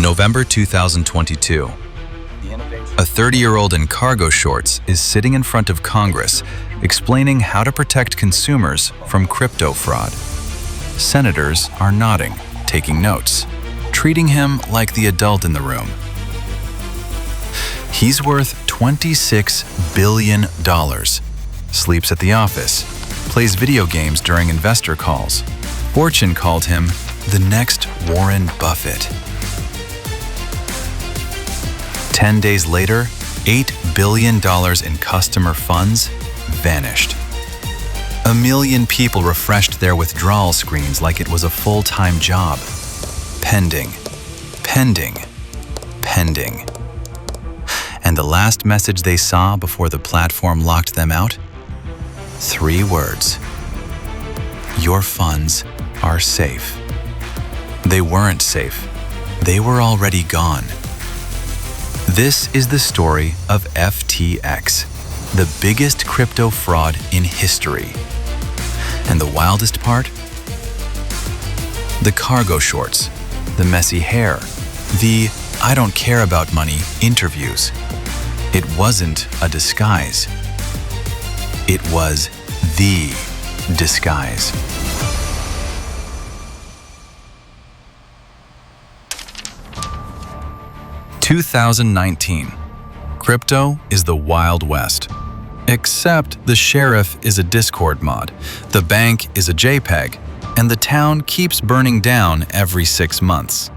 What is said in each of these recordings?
November 2022. A 30-year-old in cargo shorts is sitting in front of Congress explaining how to protect consumers from crypto fraud. Senators are nodding, taking notes, treating him like the adult in the room. He's worth $26 billion, sleeps at the office, plays video games during investor calls. Fortune called him the next Warren Buffett. 10 days later, $8 billion in customer funds vanished. 1 million people refreshed their withdrawal screens like it was a full-time job. Pending, pending, pending. And the last message they saw before the platform locked them out? 3 words. Your funds are safe. They weren't safe. They were already gone. This is the story of FTX, the biggest crypto fraud in history. And the wildest part? The cargo shorts, the messy hair, the I don't care about money interviews. It wasn't a disguise. It was the disguise. (2019). Crypto is the Wild West. Except the sheriff is a Discord mod, the bank is a JPEG, and the town keeps burning down every 6 months.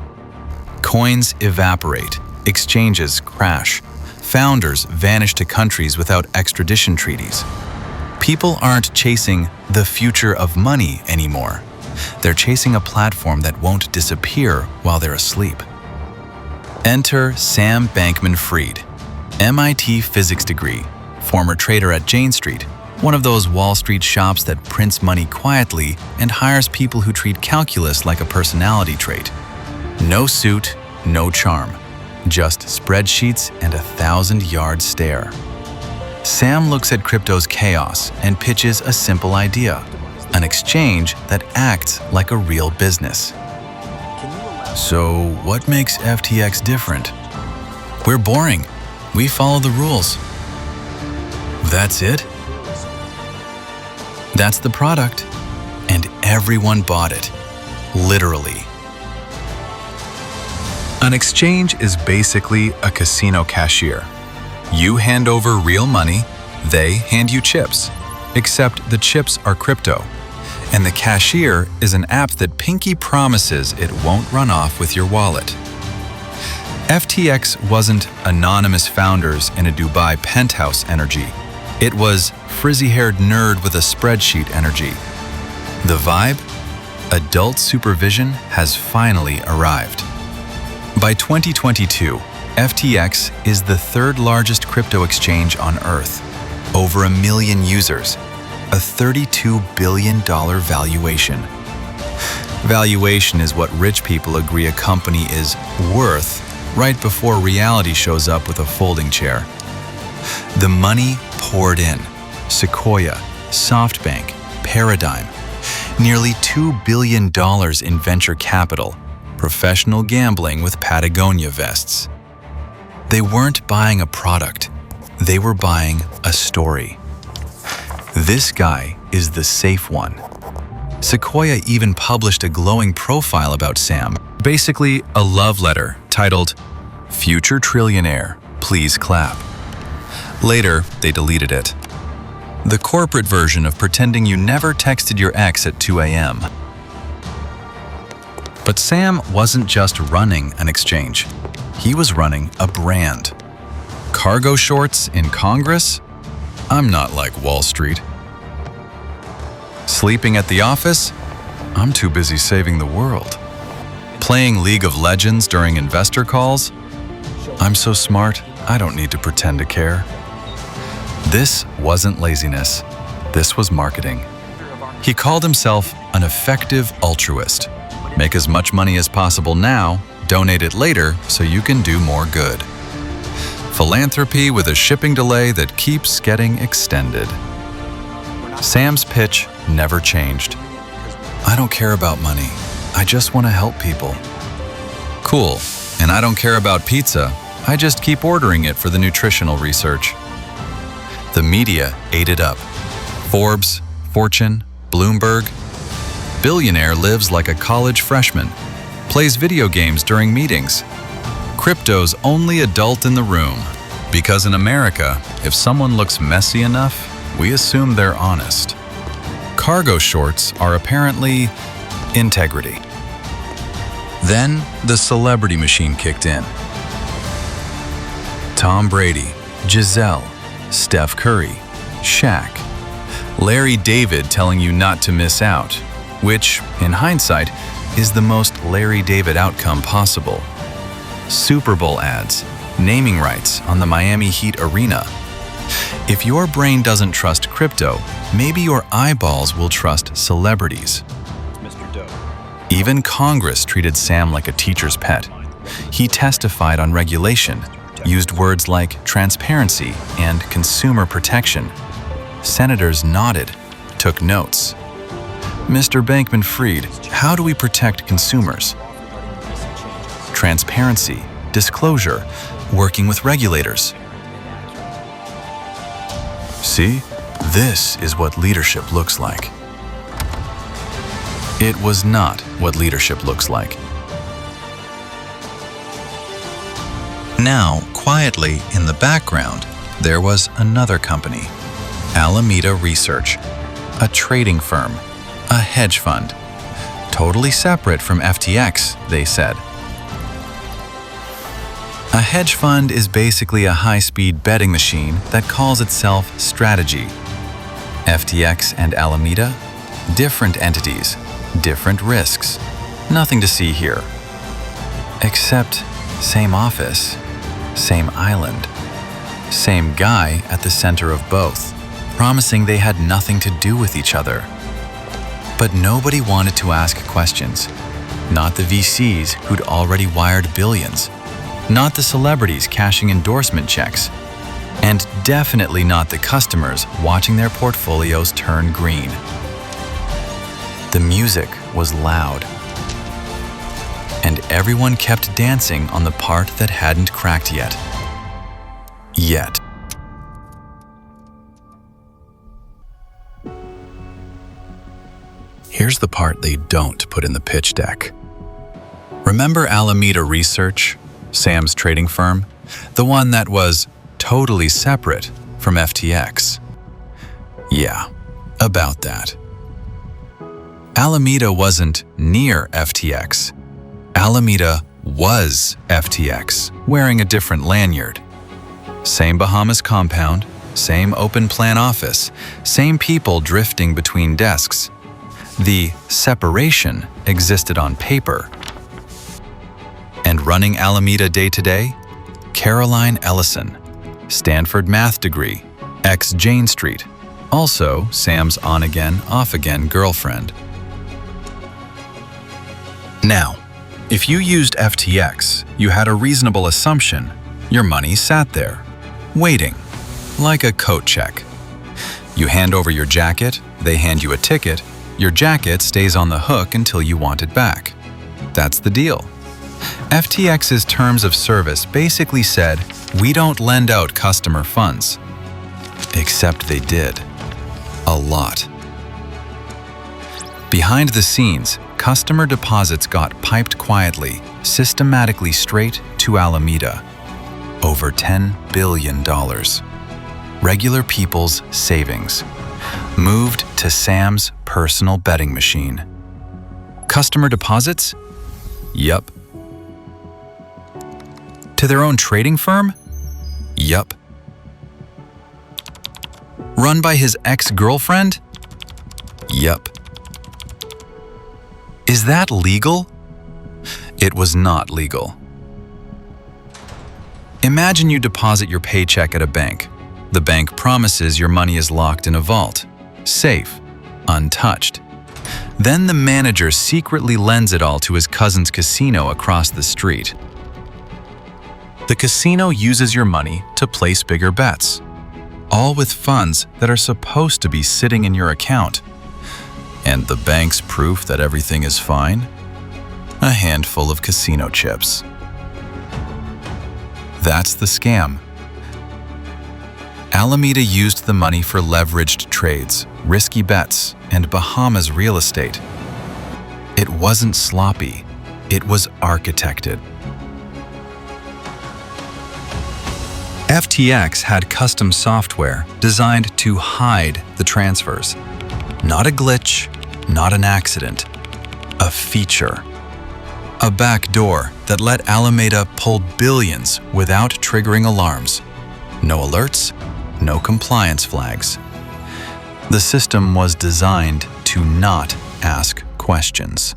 Coins evaporate, exchanges crash, founders vanish to countries without extradition treaties. People aren't chasing the future of money anymore. They're chasing a platform that won't disappear while they're asleep. Enter Sam Bankman-Fried, MIT physics degree, former trader at Jane Street, one of those Wall Street shops that prints money quietly and hires people who treat calculus like a personality trait. No suit, no charm, just spreadsheets and a 1,000-yard stare. Sam looks at crypto's chaos and pitches a simple idea, an exchange that acts like a real business. So, what makes FTX different? We're boring. We follow the rules. That's it? That's the product. And everyone bought it. Literally. An exchange is basically a casino cashier. You hand over real money, they hand you chips. Except the chips are crypto. And the cashier is an app that pinky promises it won't run off with your wallet. FTX wasn't anonymous founders in a Dubai penthouse energy. It was frizzy-haired nerd with a spreadsheet energy. The vibe? Adult supervision has finally arrived. By 2022, FTX is the 3rd largest crypto exchange on Earth. Over 1 million users. A $32 billion valuation. Valuation is what rich people agree a company is worth right before reality shows up with a folding chair. The money poured in. Sequoia, SoftBank, Paradigm. Nearly $2 billion in venture capital. Professional gambling with Patagonia vests. They weren't buying a product. They were buying a story. This guy is the safe one. Sequoia even published a glowing profile about Sam, basically a love letter titled, "Future Trillionaire, Please Clap." Later, they deleted it. The corporate version of pretending you never texted your ex at 2 a.m. But Sam wasn't just running an exchange. He was running a brand. Cargo shorts in Congress? I'm not like Wall Street. Sleeping at the office? I'm too busy saving the world. Playing League of Legends during investor calls? I'm so smart, I don't need to pretend to care. This wasn't laziness. This was marketing. He called himself an effective altruist. Make as much money as possible now, donate it later so you can do more good. Philanthropy with a shipping delay that keeps getting extended. Sam's pitch never changed. I don't care about money. I just want to help people. Cool. And I don't care about pizza, I just keep ordering it for the nutritional research. The media ate it up. Forbes, Fortune, Bloomberg. Billionaire lives like a college freshman, plays video games during meetings. Crypto's only adult in the room. Because in America, if someone looks messy enough, we assume they're honest. Cargo shorts are apparently integrity. Then the celebrity machine kicked in. Tom Brady, Giselle, Steph Curry, Shaq, Larry David telling you not to miss out, which, in hindsight, is the most Larry David outcome possible. Super Bowl ads, naming rights on the Miami Heat arena. If your brain doesn't trust crypto, maybe your eyeballs will trust celebrities. Mr. Doe. Even Congress treated Sam like a teacher's pet. He testified on regulation, used words like transparency and consumer protection. Senators nodded, took notes. Mr. Bankman-Fried, how do we protect consumers? Transparency, disclosure, working with regulators. See, this is what leadership looks like. It was not what leadership looks like. Now, quietly in the background, there was another company, Alameda Research, a trading firm, a hedge fund, totally separate from FTX, they said. A hedge fund is basically a high-speed betting machine that calls itself Strategy. FTX and Alameda, different entities, different risks. Nothing to see here. Except same office, same island, same guy at the center of both, promising they had nothing to do with each other. But nobody wanted to ask questions. Not the VCs who'd already wired billions. Not the celebrities cashing endorsement checks. And definitely not the customers watching their portfolios turn green. The music was loud. And everyone kept dancing on the part that hadn't cracked yet. Yet. Here's the part they don't put in the pitch deck. Remember Alameda Research, Sam's trading firm? The one that was totally separate from FTX. Yeah, about that. Alameda wasn't near FTX. Alameda was FTX, wearing a different lanyard. Same Bahamas compound, same open plan office, same people drifting between desks. The separation existed on paper. And running Alameda day-to-day? Caroline Ellison, Stanford math degree, ex-Jane Street, also Sam's on-again, off-again girlfriend. Now, if you used FTX, you had a reasonable assumption. Your money sat there, waiting, like a coat check. You hand over your jacket, they hand you a ticket, your jacket stays on the hook until you want it back. That's the deal. FTX's terms of service basically said, we don't lend out customer funds. Except they did. A lot. Behind the scenes, customer deposits got piped quietly, systematically straight to Alameda. Over $10 billion. Regular people's savings. Moved to Sam's personal betting machine. Customer deposits? Yup. To their own trading firm? Yup. Run by his ex-girlfriend? Yup. Is that legal? It was not legal. Imagine you deposit your paycheck at a bank. The bank promises your money is locked in a vault, safe, untouched. Then the manager secretly lends it all to his cousin's casino across the street. The casino uses your money to place bigger bets, all with funds that are supposed to be sitting in your account. And the bank's proof that everything is fine? A handful of casino chips. That's the scam. Alameda used the money for leveraged trades, risky bets, and Bahamas real estate. It wasn't sloppy, it was architected. FTX had custom software designed to hide the transfers. Not a glitch, not an accident, a feature. A backdoor that let Alameda pull billions without triggering alarms. No alerts, no compliance flags. The system was designed to not ask questions.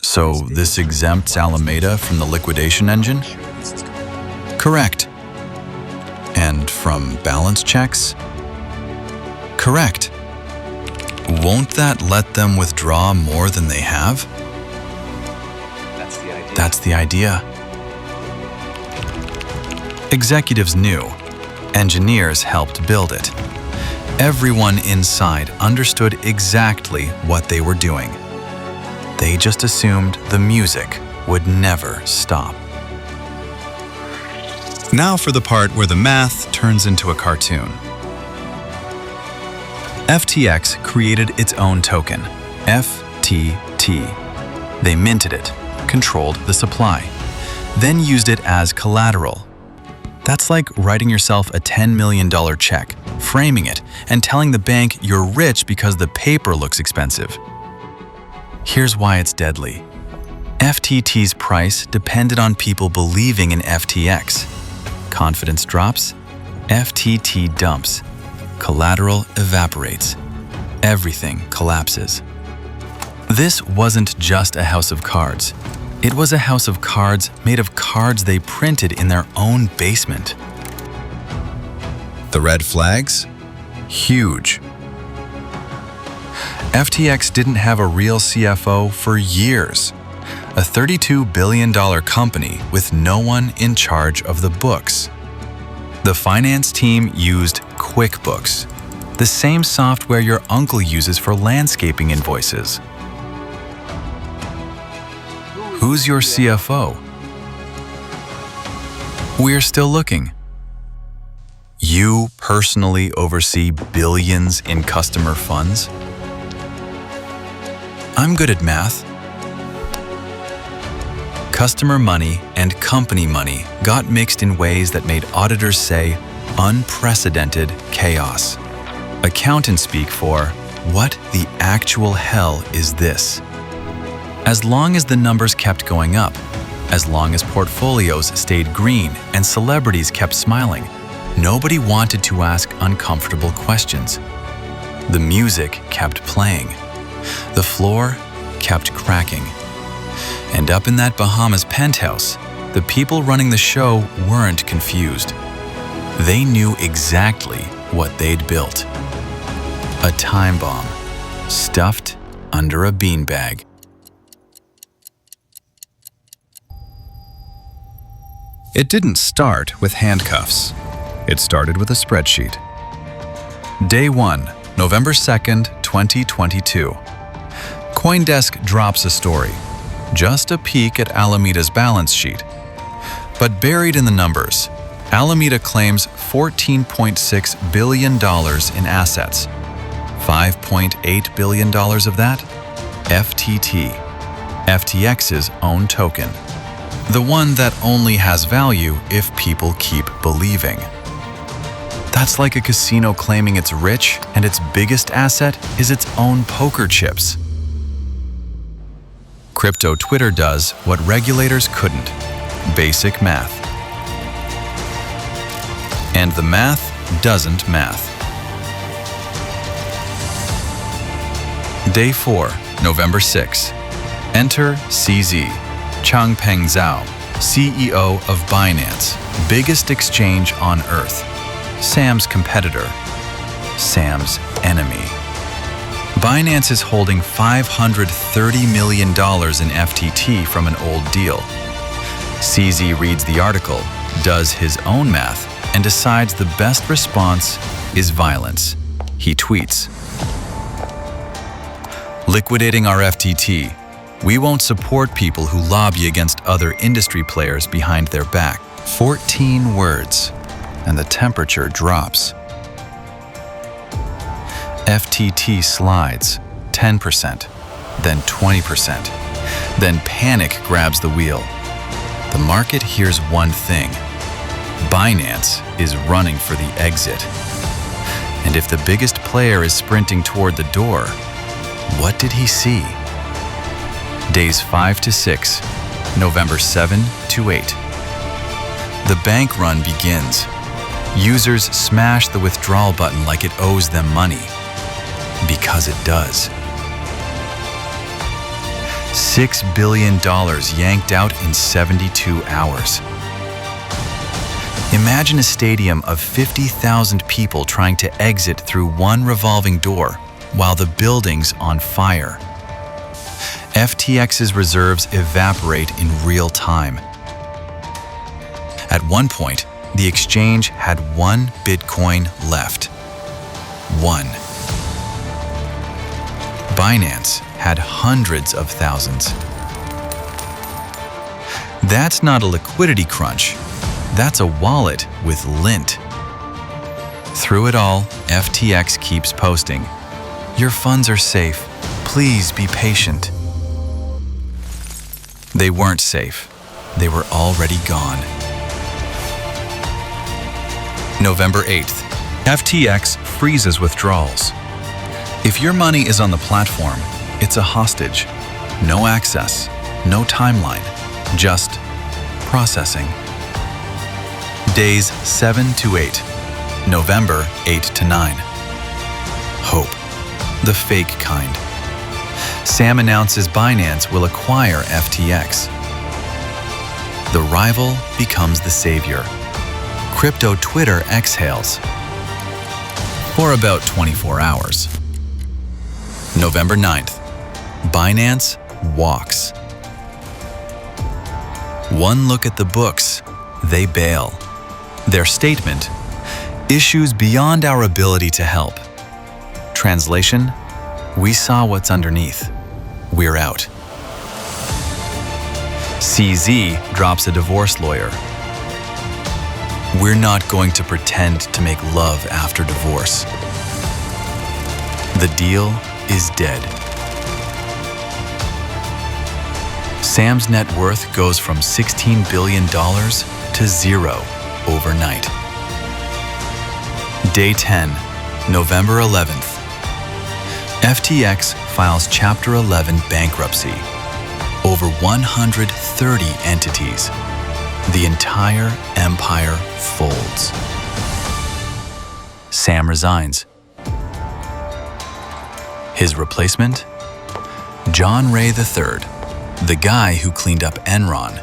So this exempts Alameda from the liquidation engine? Correct. And from balance checks? Correct. Won't that let them withdraw more than they have? That's the idea. Executives knew. Engineers helped build it. Everyone inside understood exactly what they were doing. They just assumed the music would never stop. Now for the part where the math turns into a cartoon. FTX created its own token, FTT. They minted it, controlled the supply, then used it as collateral. That's like writing yourself a $10 million check, framing it, and telling the bank you're rich because the paper looks expensive. Here's why it's deadly. FTT's price depended on people believing in FTX. Confidence drops, FTT dumps. Collateral evaporates. Everything collapses. This wasn't just a house of cards. It was a house of cards made of cards they printed in their own basement. The red flags? Huge. FTX didn't have a real CFO for years. A $32 billion company with no one in charge of the books. The finance team used QuickBooks, the same software your uncle uses for landscaping invoices. Who's your CFO? We're still looking. You personally oversee billions in customer funds? I'm good at math. Customer money and company money got mixed in ways that made auditors say unprecedented chaos. Accountants speak for, what the actual hell is this? As long as the numbers kept going up, as long as portfolios stayed green and celebrities kept smiling, nobody wanted to ask uncomfortable questions. The music kept playing. The floor kept cracking. And up in that Bahamas penthouse, the people running the show weren't confused. They knew exactly what they'd built. A time bomb, stuffed under a beanbag. It didn't start with handcuffs. It started with a spreadsheet. Day 1, November 2nd, 2022. CoinDesk drops a story. Just a peek at Alameda's balance sheet. But buried in the numbers, Alameda claims $14.6 billion in assets. $5.8 billion of that? FTT, FTX's own token. The one that only has value if people keep believing. That's like a casino claiming it's rich and its biggest asset is its own poker chips. Crypto Twitter does what regulators couldn't. Basic math. And the math doesn't math. Day 4, November 6. Enter CZ, Changpeng Zhao, CEO of Binance, biggest exchange on Earth. Sam's competitor, Sam's enemy. Binance is holding $530 million in FTT from an old deal. CZ reads the article, does his own math, and decides the best response is violence. He tweets, "Liquidating our FTT. We won't support people who lobby against other industry players behind their back. 14 words, and the temperature drops. FTT slides 10%, then 20%. Then panic grabs the wheel. The market hears one thing. Binance is running for the exit. And if the biggest player is sprinting toward the door, what did he see? Days 5 to 6, November 7 to 8. The bank run begins. Users smash the withdrawal button like it owes them money. Because it does. $6 billion yanked out in 72 hours. Imagine a stadium of 50,000 people trying to exit through one revolving door while the building's on fire. FTX's reserves evaporate in real time. At one point, the exchange had 1 Bitcoin left. 1. Binance had hundreds of thousands. That's not a liquidity crunch. That's a wallet with lint. Through it all, FTX keeps posting, "Your funds are safe. Please be patient." They weren't safe. They were already gone. November 8th, FTX freezes withdrawals. If your money is on the platform, it's a hostage. No access, no timeline, just processing. Days 7 to 8, November 8 to 9. Hope, the fake kind. Sam announces Binance will acquire FTX. The rival becomes the savior. Crypto Twitter exhales. For about 24 hours. November 9th, Binance walks. One look at the books, they bail. Their statement, "Issues beyond our ability to help." Translation, "We saw what's underneath. We're out." CZ drops a divorce lawyer. "We're not going to pretend to make love after divorce." The deal is dead. Sam's net worth goes from $16 billion to zero overnight. Day 10, November 11th. FTX files Chapter 11 bankruptcy. Over 130 entities. The entire empire folds. Sam resigns. His replacement? John Ray III, the guy who cleaned up Enron.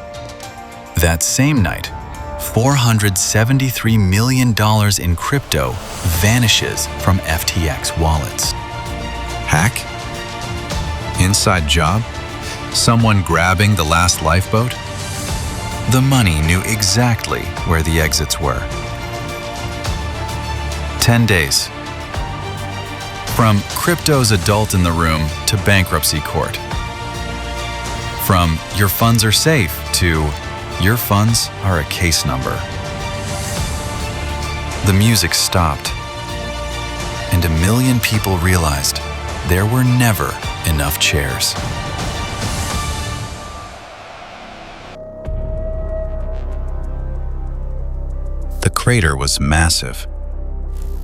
That same night, $473 million in crypto vanishes from FTX wallets. Hack? Inside job? Someone grabbing the last lifeboat? The money knew exactly where the exits were. 10 days. From crypto's adult in the room to bankruptcy court. From "your funds are safe" to "your funds are a case number." The music stopped, and 1 million people realized there were never enough chairs. The crater was massive.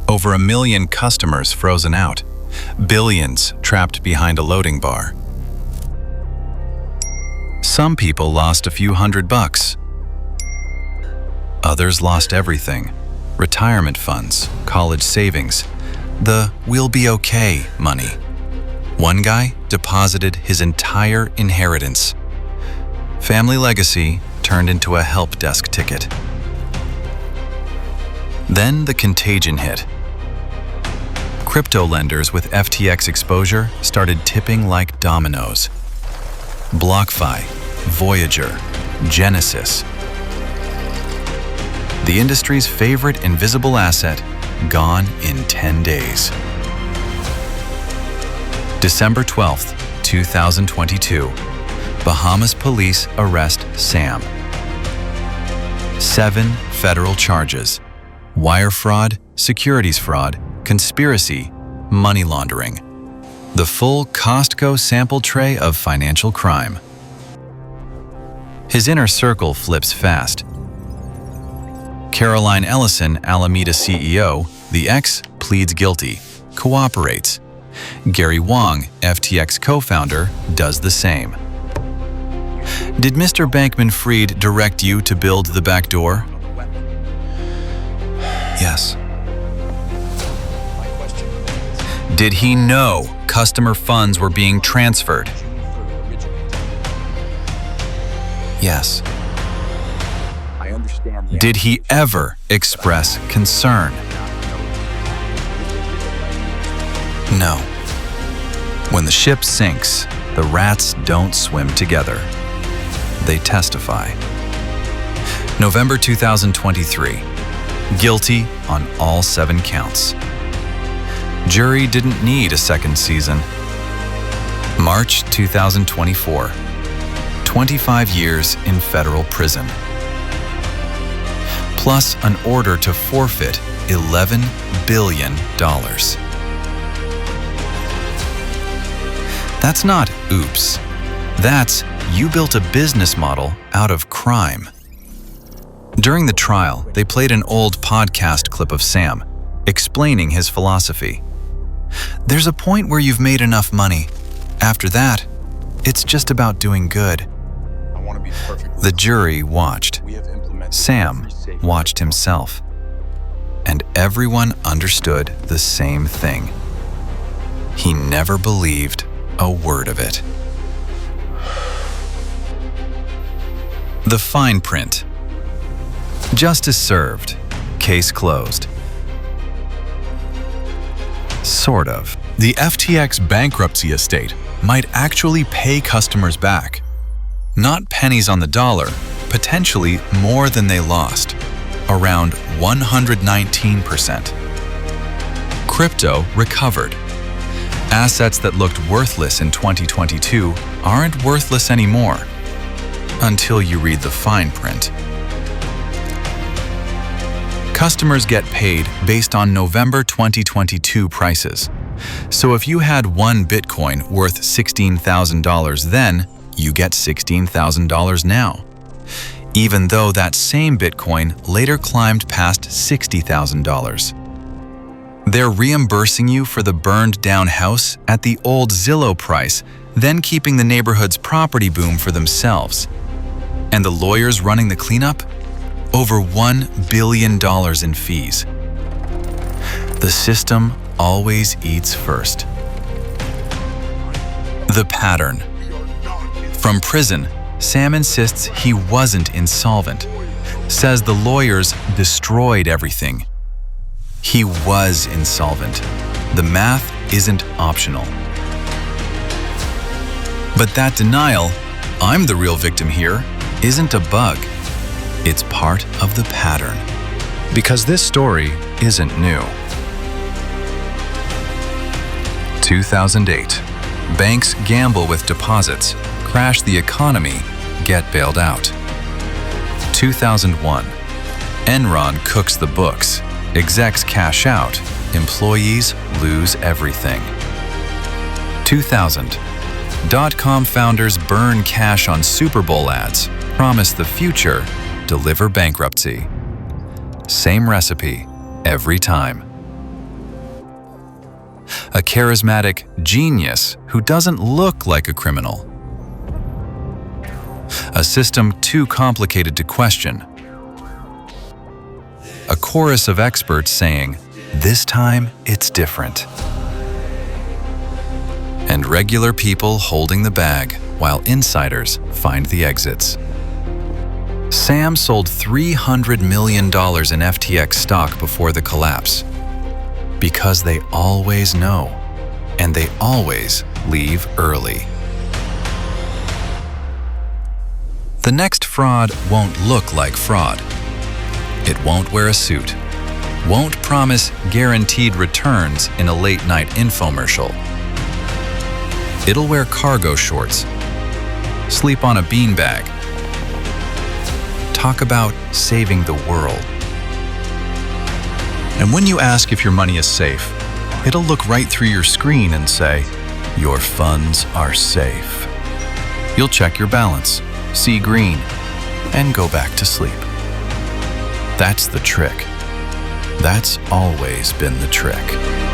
Over 1 million customers frozen out, billions trapped behind a loading bar. Some people lost a few $100. Others lost everything: retirement funds, college savings, the "we'll be okay" money. One guy deposited his entire inheritance. Family legacy turned into a help desk ticket. Then the contagion hit. Crypto lenders with FTX exposure started tipping like dominoes. BlockFi, Voyager, Genesis. The industry's favorite invisible asset gone in 10 days. December 12th, 2022. Bahamas police arrest Sam. 7 federal charges: wire fraud, securities fraud, conspiracy, money laundering. The full Costco sample tray of financial crime. His inner circle flips fast. Caroline Ellison, Alameda CEO, the ex, pleads guilty, cooperates. Gary Wang, FTX co-founder, does the same. Did Mr. Bankman-Fried direct you to build the back door? Yes. Did he know customer funds were being transferred? Yes. Did he ever express concern? No. When the ship sinks, the rats don't swim together. They testify. November 2023. Guilty on all 7 counts. Jury didn't need a second season. March 2024. 25 years in federal prison. Plus an order to forfeit $11 billion. That's not oops. That's you built a business model out of crime. During the trial, they played an old podcast clip of Sam, explaining his philosophy. There's a point where you've made enough money. After that, it's just about doing good. The jury watched. Sam watched himself. And everyone understood the same thing. He never believed a word of it. The fine print. Justice served. Case closed. Sort of. The FTX bankruptcy estate might actually pay customers back. Not pennies on the dollar, potentially more than they lost, around 119%. Crypto recovered. Assets that looked worthless in 2022 aren't worthless anymore, until you read the fine print. Customers get paid based on November 2022 prices. So if you had one Bitcoin worth $16,000 then, you get $16,000 now, even though that same Bitcoin later climbed past $60,000. They're reimbursing you for the burned down house at the old Zillow price, then keeping the neighborhood's property boom for themselves. And the lawyers running the cleanup? Over $1 billion in fees. The system always eats first. The pattern. From prison, Sam insists he wasn't insolvent, says the lawyers destroyed everything. He was insolvent. The math isn't optional. But that denial, I'm the real victim here, isn't a bug. It's part of the pattern. Because this story isn't new. 2008. Banks gamble with deposits, crash the economy, get bailed out. 2001. Enron cooks the books, execs cash out, employees lose everything. 2000. Dot-com founders burn cash on Super Bowl ads, promise the future, deliver bankruptcy. Same recipe every time. A charismatic genius who doesn't look like a criminal. A system too complicated to question. A chorus of experts saying, "This time it's different." And regular people holding the bag while insiders find the exits. Sam sold $300 million in FTX stock before the collapse. Because they always know, and they always leave early. The next fraud won't look like fraud. It won't wear a suit, won't promise guaranteed returns in a late-night infomercial. It'll wear cargo shorts, Sleep on a beanbag. Talk about saving the world. And when you ask if your money is safe, it'll look right through your screen and say, "Your funds are safe." You'll check your balance, see green, and go back to sleep. That's the trick. That's always been the trick.